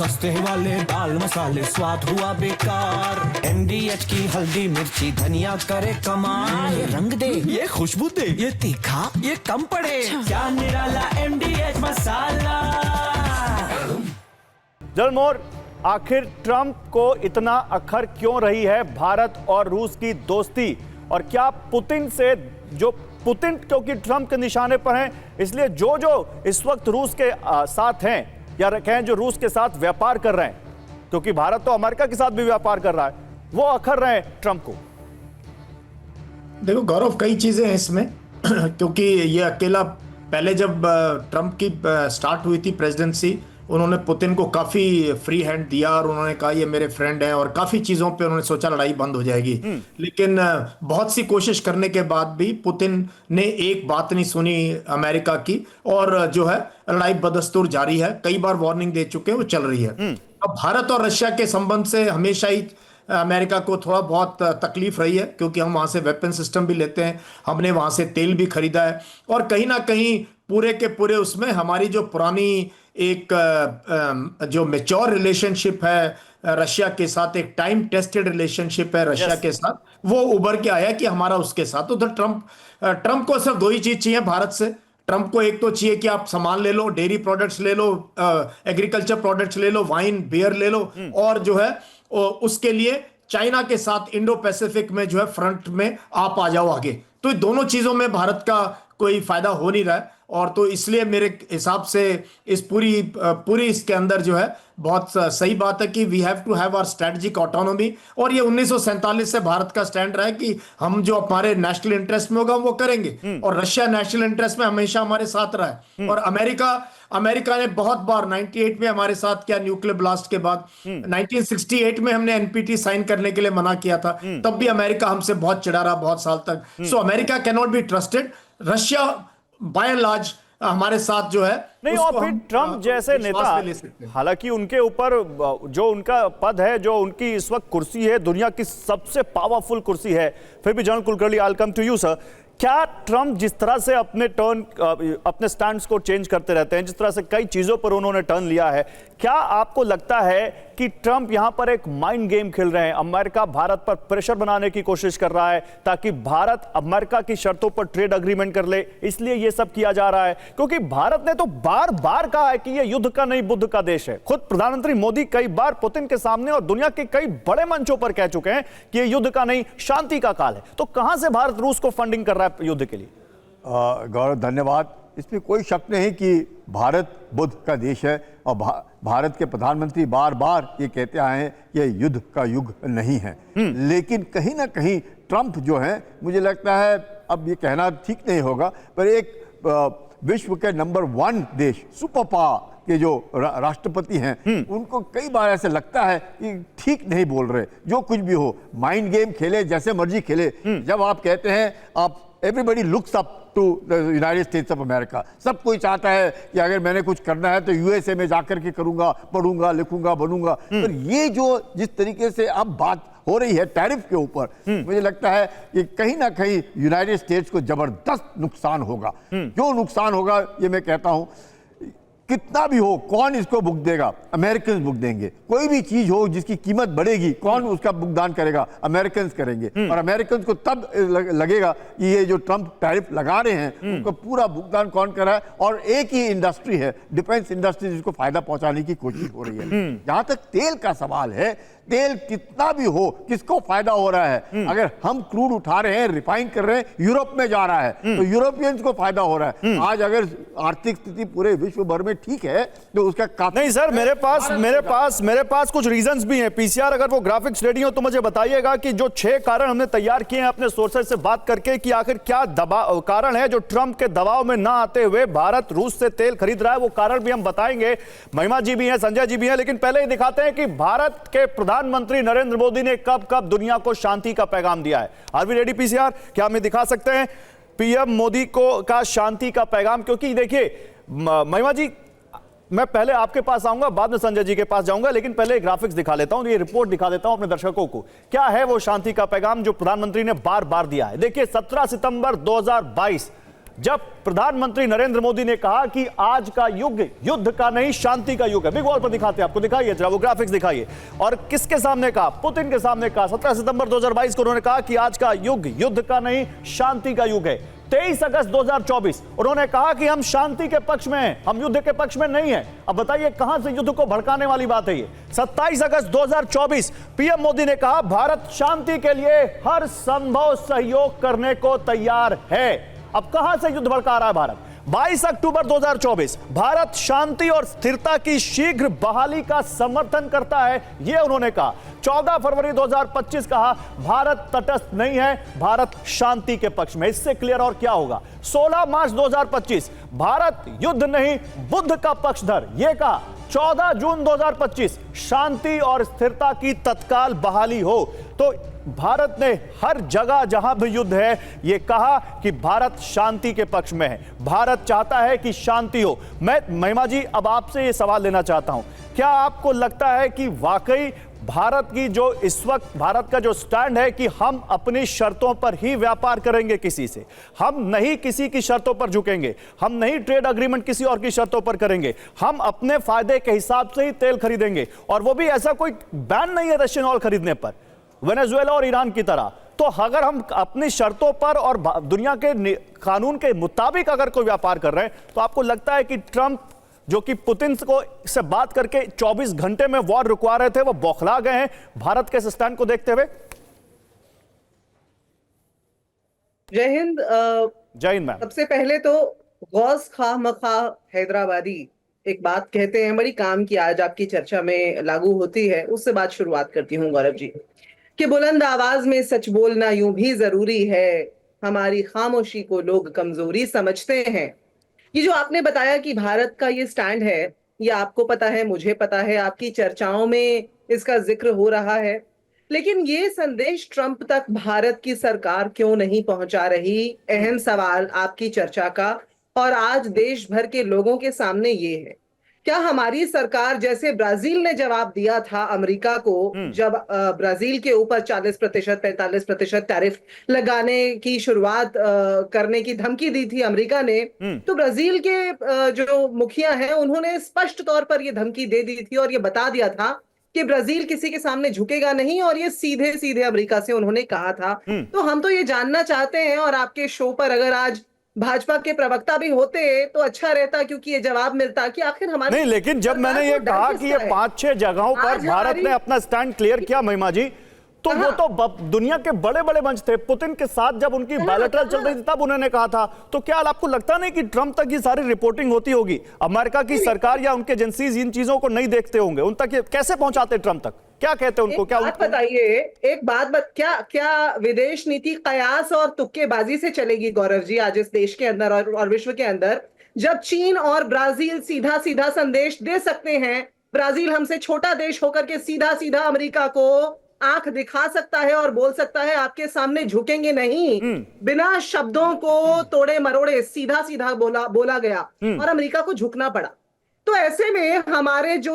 सस्ते वाले दाल मसाले स्वाद हुआ बेकार। MDH की हल्दी मिर्ची धनिया करे कमाल। ये रंग दे, ये खुशबू दे, ये तीखा, ये कम पड़े। क्या निराला MDH मसाला। जलमोर, आखिर ट्रंप को इतना अखर क्यों रही है भारत और रूस की दोस्ती, और क्या पुतिन क्योंकि ट्रंप के निशाने पर हैं, इसलिए जो इस वक्त रूस के साथ हैं, या कहें जो रूस के साथ व्यापार कर रहे हैं, क्योंकि भारत तो अमेरिका के साथ भी व्यापार कर रहा है, वो अखर रहे हैं ट्रंप को। देखो गौरव, कई चीजें हैं इसमें क्योंकि ये अकेला, पहले जब ट्रंप की स्टार्ट हुई थी प्रेसिडेंसी, उन्होंने पुतिन को काफी फ्री हैंड दिया और उन्होंने कहा ये मेरे फ्रेंड हैं, और काफी चीजों पे उन्होंने सोचा लड़ाई बंद हो जाएगी। लेकिन बहुत सी कोशिश करने के बाद भी पुतिन ने एक बात नहीं सुनी अमेरिका की, और जो है लड़ाई बदस्तूर जारी है। कई बार वार्निंग दे चुके हैं, वो चल रही है। अब भारत और रशिया के संबंध से हमेशा ही अमेरिका को थोड़ा बहुत तकलीफ रही है, क्योंकि हम वहां से वेपन सिस्टम भी लेते हैं, हमने वहां से तेल भी खरीदा है, और कहीं ना कहीं पूरे के पूरे उसमें हमारी जो पुरानी एक जो मैच्योर रिलेशनशिप है रशिया के साथ, एक टाइम टेस्टेड रिलेशनशिप है रशिया के साथ, वो उभर के आया कि हमारा उसके साथ। उधर ट्रंप को सिर्फ दो ही चीज चाहिए भारत से। ट्रंप को एक तो चाहिए कि आप सामान ले लो, डेयरी प्रोडक्ट्स ले लो, एग्रीकल्चर प्रोडक्ट्स ले लो, वाइन बियर ले लो, और जो है उसके लिए चाइना के साथ इंडो पैसिफिक में जो है फ्रंट में आप आ जाओ आगे। तो दोनों चीजों में भारत का कोई फायदा हो नहीं रहा है, और तो इसलिए मेरे हिसाब से इस पूरी इसके अंदर जो है बहुत सही बात है कि we have to have our strategic autonomy. और ये 1947 से भारत का स्टैंड रहा है कि हम जो हमारे नेशनल इंटरेस्ट में होगा वो करेंगे, और रशिया नेशनल इंटरेस्ट में हमेशा हमारे साथ रहा है। और अमेरिका ने बहुत बार 98 में हमारे साथ किया, न्यूक्लियर ब्लास्ट के बाद 1968 में हमने NPT साइन करने के लिए मना किया था, तब भी अमेरिका हमसे बहुत चिढ़ा रहा बहुत साल तक। So America can not be trusted. Russia by and large हमारे साथ जो है नहीं, और फिर ट्रंप जैसे नेता, हालांकि उनके ऊपर जो उनका पद है, जो उनकी इस वक्त कुर्सी है, दुनिया की सबसे पावरफुल कुर्सी है, फिर भी general Kulkarni, I will come to you sir. क्या ट्रंप जिस तरह से अपने स्टैंड्स को चेंज करते रहते हैं, जिस तरह से कई चीजों पर उन्होंने टर्न लिया है, क्या आपको लगता है कि ट्रंप यहां पर एक माइंड गेम खेल रहे हैं? अमेरिका भारत पर प्रेशर बनाने की कोशिश कर रहा है ताकि भारत अमेरिका की शर्तों पर ट्रेड एग्रीमेंट कर ले, इसलिए यह सब किया जा रहा है? क्योंकि भारत ने तो बार बार कहा है कि यह युद्ध का नहीं बुद्ध का देश है। खुद प्रधानमंत्री मोदी कई बार पुतिन के सामने और दुनिया के कई बड़े मंचों पर कह चुके हैं कि यह युद्ध का नहीं, शांति का काल है। तो कहां से भारत रूस को फंडिंग कर रहा है युद्ध के लिए? गौरव, धन्यवाद। इसमें कोई शक नहीं कि भारत बुद्ध का देश है, और भारत के प्रधानमंत्री बार बार ये कहते आए हैं कि यह युद्ध का युग नहीं है। लेकिन कहीं ना कहीं ट्रंप जो है, मुझे लगता है, अब ये कहना ठीक नहीं होगा, पर एक विश्व के नंबर 1 देश, सुपर पावर के जो राष्ट्रपति हैं, उनको कई बार ऐसे लगता है कि ठीक नहीं बोल रहे। जो कुछ भी हो, माइंड गेम खेले, जैसे मर्जी खेले। जब आप कहते हैं, आप everybody looks up to the United States of America, सब कोई चाहता है कि अगर मैंने कुछ करना है तो USA में जाकर के करूंगा, पढ़ूंगा, लिखूंगा, बनूंगा। पर ये जो जिस तरीके से अब बात हो रही है टैरिफ के ऊपर, मुझे लगता है कि कहीं ना कहीं यूनाइटेड स्टेट्स को जबरदस्त नुकसान होगा। क्यों नुकसान होगा ये मैं कहता हूं, कितना भी हो, कौन इसको भुगत देगा? अमेरिकन भुगत देंगे। कोई भी चीज हो जिसकी कीमत बढ़ेगी, कौन उसका भुगतान करेगा? अमेरिकन करेंगे। और अमेरिकन को तब लगेगा कि ये जो ट्रंप टैरिफ लगा रहे हैं, उनको पूरा भुगतान कौन कर रहा है? और एक ही इंडस्ट्री है, डिफेंस इंडस्ट्री, जिसको फायदा पहुंचाने की कोशिश हो रही है। जहां तक तेल का सवाल है, तेल कितना भी हो, किसको फायदा हो रहा है? अगर हम क्रूड उठा रहे हैं, रिफाइन कर रहे हैं, यूरोप में जा रहा है, तो यूरोपियंस को फायदा हो रहा है। आज अगर आर्थिक स्थिति पूरे विश्व भर में ठीक है, तो उसका काफी नहीं सर, मेरे पास कुछ रीजंस भी हैं। पीसीआर, अगर वो ग्राफिक्स रेडी हो तो मुझे बताइएगा कि जो 6 कारण हमने तैयार किए हैं अपने सोर्सेज से बात करके, कि आखिर क्या दबाव कारण है जो ट्रंप के दबाव में ना आते हुए भारत रूस से तेल खरीद रहा है। वो कारण भी हम बताएंगे। महिमा जी भी हैं, संजय जी भी हैं, लेकिन पहले ही दिखाते हैं कि भारत के प्रधानमंत्री नरेंद्र मोदी ने कब कब दुनिया को शांति का पैगाम दिया है। Are we ready PCR? क्या हमें दिखा सकते हैं पीएम मोदी का शांति का पैगाम? क्योंकि देखिए महिमा जी, मैं पहले आपके पास आऊंगा, बाद में संजय जी के पास जाऊंगा, लेकिन पहले ग्राफिक्स दिखा लेता हूं, ये रिपोर्ट दिखा देता हूं अपने दर्शकों को। क्या है वो शांति का पैगाम जो प्रधानमंत्री ने बार बार दिया है? देखिए 17 सितंबर 2022 जब प्रधानमंत्री नरेंद्र मोदी ने कहा कि आज का युग युद्ध का नहीं शांति का युग है। बिग वॉल पर दिखाते हैं आपको, दिखाइए जरा वो ग्राफिक्स दिखाइए। और किसके सामने कहा? पुतिन के सामने कहा। 17 सितंबर 2022 को उन्होंने कहा कि आज का युग युद्ध का नहीं शांति का युग है। 23 अगस्त 2024 उन्होंने कहा कि हम शांति के पक्ष में हैं, हम युद्ध के पक्ष में नहीं हैं। अब बताइए कहां से युद्ध को भड़काने वाली बात है ये? 27 अगस्त 2024 पीएम मोदी ने कहा भारत शांति के लिए हर संभव सहयोग करने को तैयार है। अब कहां से युद्ध भड़का रहा है भारत? 22 अक्टूबर 2024 भारत शांति और स्थिरता की शीघ्र बहाली का समर्थन करता है, यह उन्होंने कहा। 14 फरवरी 2025 कहा भारत तटस्थ नहीं है, भारत शांति के पक्ष में। इससे क्लियर और क्या होगा? 16 मार्च 2025 भारत युद्ध नहीं बुद्ध का पक्षधर, यह कहा। 14 जून 2025 शांति और स्थिरता की तत्काल बहाली हो। तो भारत ने हर जगह जहां भी युद्ध है यह कहा कि भारत शांति के पक्ष में है, भारत चाहता है कि शांति हो। मैं महिमा जी अब आपसे यह सवाल लेना चाहता हूं, क्या आपको लगता है कि वाकई भारत की जो इस वक्त भारत का जो स्टैंड है कि हम अपनी शर्तों पर ही व्यापार करेंगे, किसी से हम नहीं किसी की शर्तों पर झुकेंगे, हम नहीं ट्रेड अग्रीमेंट किसी और की शर्तों पर करेंगे, हम अपने फायदे के हिसाब से ही तेल खरीदेंगे, और वो भी ऐसा कोई बैन नहीं है रशियन ऑयल खरीदने पर, वेनेजुएला और ईरान की तरह। तो अगर हम अपनी शर्तों पर और दुनिया के कानून के मुताबिक अगर कोई व्यापार कर रहे हैं, तो आपको लगता है कि ट्रंप जो कि पुतिन को से बात करके 24 घंटे में वॉर रुकवा रहे थे, वो बौखला गए हैं भारत के स्टैंड को देखते हुए? जय हिंद। जय हिंद मैम। सबसे पहले तो गौस खा मखा हैदराबादी एक बात कहते हैं, बड़ी काम की आज आपकी चर्चा में लागू होती है, उससे बात शुरुआत करती हूँ गौरव जी, कि बुलंद आवाज में सच बोलना यूं भी जरूरी है, हमारी खामोशी को लोग कमजोरी समझते हैं। ये जो आपने बताया कि भारत का ये स्टैंड है, ये आपको पता है, मुझे पता है, आपकी चर्चाओं में इसका जिक्र हो रहा है, लेकिन ये संदेश ट्रंप तक भारत की सरकार क्यों नहीं पहुंचा रही? अहम सवाल आपकी चर्चा का, और आज देश भर के लोगों के सामने ये है, क्या हमारी सरकार, जैसे ब्राजील ने जवाब दिया था अमेरिका को जब ब्राजील के ऊपर 40% 45% टैरिफ लगाने की शुरुआत करने की धमकी दी थी अमेरिका ने, तो ब्राजील के जो मुखिया हैं उन्होंने स्पष्ट तौर पर यह धमकी दे दी थी और ये बता दिया था कि ब्राजील किसी के सामने झुकेगा नहीं, और ये सीधे सीधे अमेरिका से उन्होंने कहा था। तो हम तो ये जानना चाहते हैं, और आपके शो पर अगर आज भाजपा के प्रवक्ता भी होते तो अच्छा रहता, क्योंकि ये जवाब मिलता कि आखिर हमारे नहीं, लेकिन जब मैंने ये कहा कि ये 5-6 जगहों पर भारत ने अपना स्टैंड क्लियर किया महिमा जी, तो वो तो दुनिया के बड़े बड़े मंच थे, पुतिन के साथ जब उनकी बायलैटरल चल रही थी तब उन्होंने कहा था। तो क्या आपको लगता नहीं कि ट्रंप तक ये सारी रिपोर्टिंग होती होगी? अमेरिका की सरकार या उनके एजेंसीज इन चीजों को नहीं देखते होंगे, उन तक कैसे पहुंचाते ट्रंप तक? क्या कहते हैं उनको? क्या बताइए एक बात क्या विदेश नीति कयास और तुक्केबाजी से चलेगी गौरव जी आज इस देश के अंदर और विश्व के अंदर, जब चीन और ब्राजील सीधा सीधा संदेश दे सकते हैं? ब्राजील हमसे छोटा देश होकर के सीधा सीधा अमेरिका को आंख दिखा सकता है और बोल सकता है आपके सामने झुकेंगे नहीं, बिना शब्दों को तोड़े मरोड़े सीधा सीधा बोला गया और अमेरिका को झुकना पड़ा। तो ऐसे में हमारे जो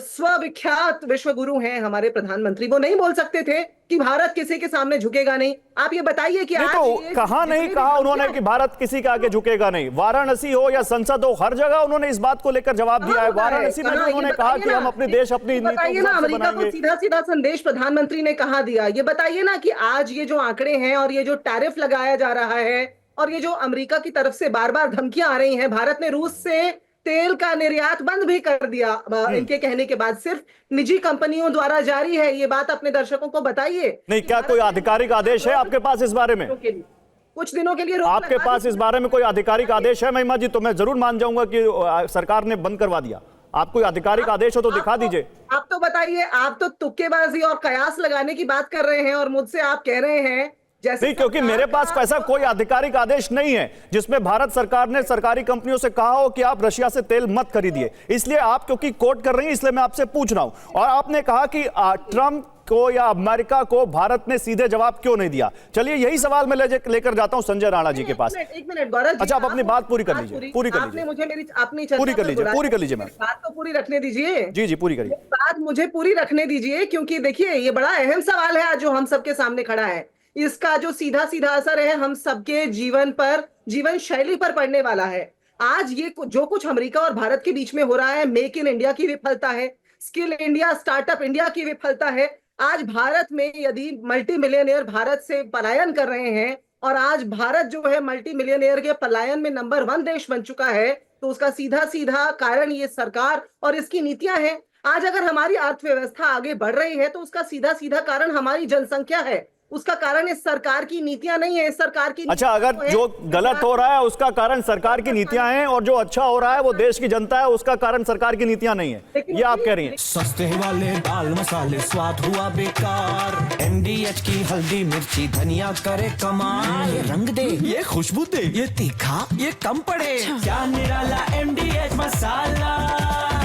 स्वविख्यात विश्वगुरु हैं हमारे प्रधानमंत्री, वो नहीं बोल सकते थे कि भारत किसी के सामने झुकेगा नहीं? आप ये बताइए कि आज तो कहा नहीं कहा उन्होंने कि भारत किसी के आगे झुकेगा नहीं? वाराणसी हो या संसद हो, हर जगह उन्होंने इस बात को लेकर जवाब दिया है। वाराणसी में उन्होंने कहा कि हम अपने देश अपनी बताइए ना, अमेरिका को सीधा सीधा संदेश प्रधानमंत्री ने कहा दिया। ये बताइए ना कि आज ये जो आंकड़े हैं और ये जो टैरिफ लगाया जा रहा है और ये जो अमेरिका की तरफ से बार बार धमकियां आ रही हैं, भारत ने रूस से तेल का निर्यात बंद भी कर दिया इनके कहने के बाद, सिर्फ निजी कंपनियों द्वारा जारी है। ये बात अपने दर्शकों को बताइए। नहीं, क्या कोई आधिकारिक आदेश है आपके पास इस बारे में? कुछ दिनों के लिए आपके पास इस बारे में कोई आधिकारिक आदेश है महिमा जी? तो मैं जरूर मान जाऊंगा कि सरकार ने बंद करवा दिया। आप कोई आधिकारिक आदेश हो तो दिखा दीजिए। आप तो बताइए, आप तो तुक्केबाजी और कयास लगाने की बात कर रहे हैं और मुझसे आप कह रहे हैं नहीं, क्योंकि मेरे पास ऐसा कोई आधिकारिक आदेश नहीं है जिसमें भारत सरकार ने सरकारी कंपनियों से कहा हो कि आप रशिया से तेल मत खरीदिए। इसलिए आप क्योंकि कोट कर रही हैं इसलिए मैं आपसे पूछ रहा हूं। और आपने कहा कि ट्रंप को या अमेरिका को भारत ने सीधे जवाब क्यों नहीं दिया? चलिए यही सवाल मैं लेकर जाता हूं संजय राणा जी के पास। एक मिनट गौरव, अच्छा, आप अपनी बात पूरी कर लीजिए, पूरी कर लीजिए। मुझे मेरी अपनी पूरी कर लीजिए मैम, बात तो पूरी रखने दीजिए। जी पूरी करिए, बात मुझे पूरी रखने दीजिए, क्योंकि देखिए ये बड़ा अहम सवाल है आज जो हम सबके सामने खड़ा है। इसका जो सीधा सीधा असर है हम सबके जीवन पर, जीवन शैली पर पड़ने वाला है। आज ये जो कुछ अमेरिका और भारत के बीच में हो रहा है, मेक इन इंडिया की विफलता है, स्किल इंडिया, स्टार्टअप इंडिया की विफलता है। आज भारत में यदि मल्टी मिलियनेयर भारत से पलायन कर रहे हैं और आज भारत जो है मल्टी मिलियनेयर के पलायन में नंबर 1 देश बन चुका है, तो उसका सीधा सीधा कारण ये सरकार और इसकी नीतियां हैं। आज अगर हमारी अर्थव्यवस्था आगे बढ़ रही है तो उसका सीधा सीधा कारण हमारी जनसंख्या है, उसका कारण इस सरकार की नीतियां नहीं है। इस सरकार की अच्छा, अगर जो गलत हो रहा है उसका कारण सरकार की नीतियां हैं और जो अच्छा हो रहा है वो देश की जनता है, उसका कारण सरकार की नीतियां नहीं है, ये आप कह रही हैं। सस्ते वाले दाल मसाले स्वाद हुआ बेकार, एमडीएच की हल्दी मिर्ची धनिया करे कमाल, ये रंग दे ये खुशबू दे ये तीखा ये कम पड़े, क्या निराला एमडीएच मसाला।